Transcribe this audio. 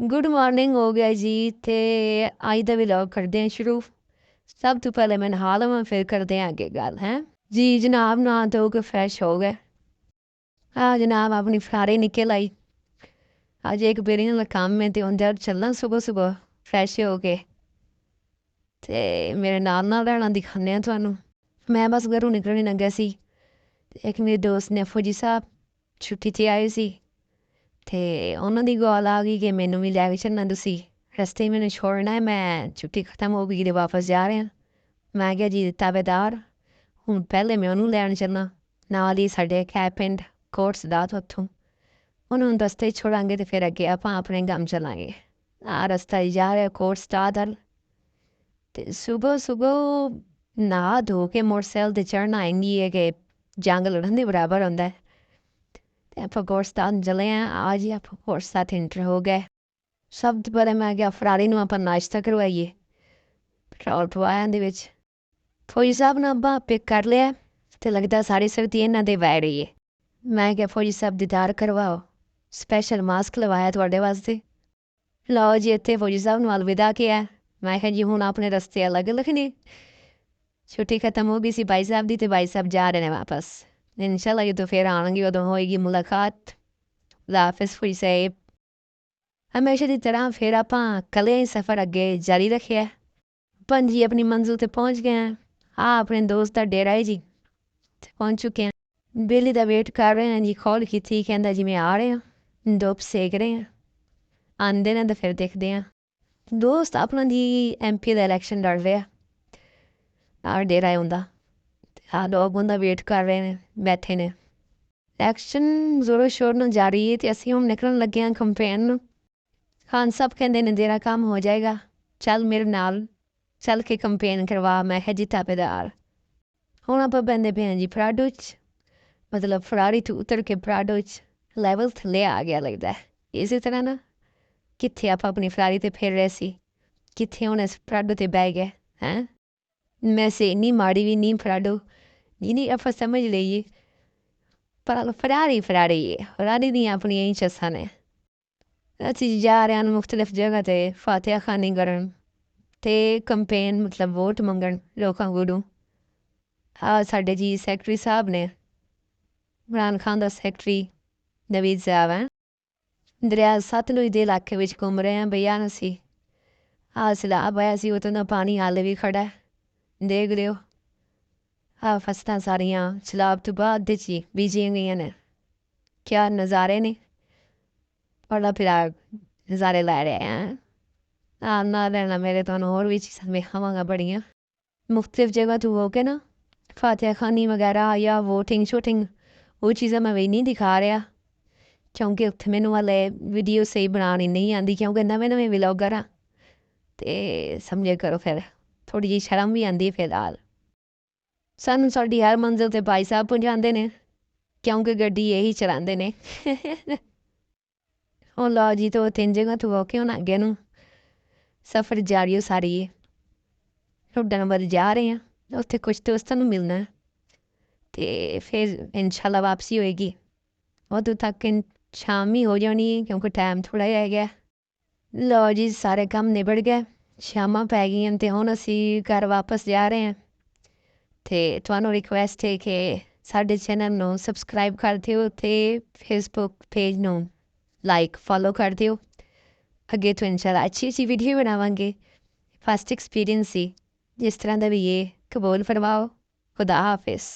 Good morning हो गया जी। ते अज दा व्लॉग करते हैं शुरू। सब तो पहले मैं नहा लवां फिर करते हैं आगे गल हैं जी। जनाब ना धो के फ्रैश हो गए। हाँ जनाब अपनी फारे निकल आई। अज एक बेरिंग का काम है तो उधर चलना सुबह सुबह फ्रैश हो के ते मेरे नाल रहना दिखाने थानू। मैं बस घरों निकलने लग्या सी। एक मेरे दोस्त ने फौजी साहब छुट्टी ते आए सी ਤੇ ਉਹਨਾਂ ਦੀ ਕਾਲ ਆ ਗਈ ਕਿ ਮੈਨੂੰ ਵੀ ਲੈ ਕੇ ਚੱਲਣਾ ਤੁਸੀਂ ਰਸਤੇ ਮੈਨੂੰ ਛੋੜਨਾ ਹੈ। ਮੈਂ ਛੁੱਟੀ ਖਤਮ ਹੋ ਗਈ ਤੇ ਵਾਪਸ ਜਾ ਰਹੇ ਹਾਂ। ਮੈਂ ਕਿਹਾ ਜੀ ਤਾਬੇਦਾਰ ਹੁਣ ਪਹਿਲੇ ਮੈਂ ਉਹਨੂੰ ਲੈਣ ਚੱਲਾਂ ਨਾਲ ਹੀ ਸਾਡੇ ਕੈ ਪਿੰਡ ਕੋਟਸ ਦਾ ਉੱਥੋਂ ਉਹਨੂੰ ਰਸਤੇ ਛੋੜਾਂਗੇ ਤੇ ਫਿਰ ਅੱਗੇ ਆਪਾਂ ਆਪਣੇ ਕੰਮ ਚੱਲਾਂਗੇ। ਆ ਰਸਤਾ ਹੀ ਜਾ ਰਿਹਾ ਕੋਟਸ ਦਾ ਦਲ ਤੇ ਸੁਬਹ ਸੁਬਹ ਨਹਾ ਧੋ ਕੇ ਮੋਟਰਸਾਈਕਲ ਤੇ ਚੜ੍ਹਨਾ ਇੰਨੀ ਹੈ ਕਿ ਜੰਗ ਲੜਨ ਦੇ ਬਰਾਬਰ ਹੁੰਦਾ ਹੈ। ਤੇ ਆਪਾਂ ਕੋਟਸਤਾਨ ਚਲੇ ਆ। ਅੱਜ ਹੀ ਆਪਾਂ ਕੋਟਸਤਾਨ ਇੰਟਰ ਹੋ ਗਏ। ਸਭ ਤੋਂ ਪਹਿਲੇ ਮੈਂ ਕਿਹਾ ਫਰਾਰੀ ਨੂੰ ਆਪਾਂ ਨਾਸ਼ਤਾ ਕਰਵਾਈਏ। ਪੈਟਰੋਲ ਪਵਾਇਆ ਦੇ ਵਿੱਚ ਫੌਜੀ ਸਾਹਿਬ ਨੇ ਆਪਾਂ ਪਿਕ ਕਰ ਲਿਆ ਤੇ ਲੱਗਦਾ ਸਾਰੀ ਸਰਦੀ ਇਹਨਾਂ ਦੇ ਵਹਿ ਰਹੀ ਹੈ। ਮੈਂ ਕਿਹਾ ਫੌਜੀ ਸਾਹਿਬ ਦੀਦਾਰ ਕਰਵਾਓ ਸਪੈਸ਼ਲ ਮਾਸਕ ਲਵਾਇਆ ਤੁਹਾਡੇ ਵਾਸਤੇ। ਲਓ ਜੀ ਇੱਥੇ ਫੌਜੀ ਸਾਹਿਬ ਨੂੰ ਅਲਵਿਦਾ ਕਿਹਾ। ਮੈਂ ਕਿਹਾ ਜੀ ਹੁਣ ਆਪਣੇ ਰਸਤੇ ਅਲੱਗ ਅਲੱਗ ਨੇ। ਛੁੱਟੀ ਖਤਮ ਹੋ ਗਈ ਸੀ ਭਾਈ ਸਾਹਿਬ ਦੀ ਤੇ ਭਾਈ ਸਾਹਿਬ ਜਾ ਰਹੇ ਨੇ ਵਾਪਸ। इंशाल्लाह ये तो फिर आएंगी उदों होएगी मुलाकात। हाफिज़ फौजी साहब। हमेशा की तरह फिर आपां कले सफ़र अगे जारी रखिया। अपन जी अपनी मंजिल ते पहुँच गए हैं। हाँ अपने दोस्त का डेरा है जी पहुँच चुके हैं। बेली का वेट कर रहे हैं जी। कॉल की थी कहता जी मैं आ रहे हैं धुप सेक रहे हैं आंदे ने तो फिर देखते हैं। दोस्त अपना जी MP का इलैक्शन लड़ रहा और डेरा है उनका। हाँ लोग उनका वेट कर रहे हैं बैठे ने। इलैक्शन जोरों शोर न जारी है तो असीं हम निकलन लगे हैं कंपेन। खान साहब कहते ने तेरा काम हो जाएगा चल मेरे नाल चल के कंपेन करवा। मैं है जी ताबेदार। हुण आपां पैंदे पे हैं जी फराडो च मतलब फरारी तो उतर के फराडो च लैवल थल्ले आ गया लगता है। इसी तरह ना कित्थे आपां अपनी फरारी ते फिर रहे सी कित्थे हुण इस फराडो ते बह गए हैं। मैं से इन्नी माड़ी भी नहीं फराडो जिन्नी आप समझ लीए पर फरारी फरारी फरारी दी अपनी चस्सां ने। ਅਸੀਂ ਜਾ ਰਹੇ ਹਨ ਮੁxtਲਿਫ ਜਗ੍ਹਾ ਤੇ ਫਾਤਿਹਾ ਖਾਨੀ ਕਰਨ ਤੇ ਕੰਪੇਨ मतलब ਵੋਟ ਮੰਗਣ ਲੋਕਾਂ ਕੋਲੋਂ। ਆ ਸਾਡੇ ਜੀ ਸੈਕਟਰੀ ਸਾਹਿਬ ਨੇ ਇਮਰਾਨ ਖਾਨ ਦਾ ਸੈਕਟਰੀ ਨਵੀਦ ਸਾਹਿਬ ਹੈ। ਦਰਿਆ ਸਤਲੁਜ ਦੇ ਇਲਾਕੇ ਵਿੱਚ ਘੁੰਮ ਰਹੇ ਹਾਂ ਭਈਆ ਅਸੀਂ। ਆ ਸੈਲਾਬ ਆਇਆ ਸੀ ਉਤੋਂ ਦਾ ਪਾਣੀ ਹਾਲੇ ਵੀ ਖੜਾ ਹੈ ਦੇਖ ਲਿਓ। ਆ ਫਸਲਾਂ ਸਾਰੀਆਂ ਸੈਲਾਬ ਤੋਂ ਬਾਅਦ ਦੇ ਜੀ ਬੀਜੀਆਂ ਗਈਆਂ ਨੇ। ਕਿਆ ਨਜ਼ਾਰੇ ਨੇ बड़ा फिर नज़ारे लै रहे हैं। ना रहना मेरे तो और भी चीज़ां वेखावांगा बड़ियां मुख्तलिफ जगह तो हो के ना फातिहा खानी वगैरह या वोटिंग शोटिंग वो चीज़ां मैं भी नहीं दिखा रहा क्योंकि उत्थे मैनू हाले वीडियो सही बनानी नहीं आती क्योंकि नवे नवे व्लॉगर हाँ ते समझे करो फिर थोड़ी जी शर्म भी आती फिलहाल। सानू साडी हर मंजिल ते भाई साहब पहुँचाते ने क्योंकि गड्डी यही चलाते ने। ਹੁਣ ਲਓ ਜੀ ਤੋਂ 3 ਜਗ੍ਹਾ ਤੋਂ ਹੋ ਕੇ ਹੁਣ ਅੱਗੇ ਨੂੰ ਸਫ਼ਰ ਜਾਰੀ ਹੋ ਸਾਰੀ ਹੈ। ਤੁਹਾਡਾ ਨੰਬਰ ਜਾ ਰਹੇ ਹਾਂ ਉੱਥੇ ਕੁਛ ਦੋਸਤਾਂ ਨੂੰ ਮਿਲਣਾ ਤੇ ਫਿਰ ਇੰਸ਼ਾਅੱਲਾ ਵਾਪਸੀ ਹੋਏਗੀ। ਉਦੋਂ ਤੱਕ ਸ਼ਾਮ ਹੀ ਹੋ ਜਾਣੀ ਹੈ ਕਿਉਂਕਿ ਟਾਈਮ ਥੋੜ੍ਹਾ ਹੀ ਰਹਿ ਗਿਆ। ਲਓ ਜੀ ਸਾਰੇ ਕੰਮ ਨਿਬੜ ਗਏ ਸ਼ਾਮਾਂ ਪੈ ਗਈਆਂ ਤੇ ਹੁਣ ਅਸੀਂ ਘਰ ਵਾਪਸ ਜਾ ਰਹੇ ਹਾਂ। ਤੇ ਤੁਹਾਨੂੰ ਰਿਕੁਐਸਟ ਹੈ ਕਿ ਸਾਡੇ ਚੈਨਲ ਨੂੰ ਸਬਸਕ੍ਰਾਈਬ ਕਰ ਦਿਓ ਤੇ ਫੇਸਬੁੱਕ ਪੇਜ ਨੂੰ लाइक फॉलो कर दियो। अगे तो इंशाल्लाह अच्छी अच्छी वीडियो बनावांगे। फर्स्ट एक्सपीरियंस ही जिस तरह का भी ये कबूल फरमाओ। खुदा हाफिज़।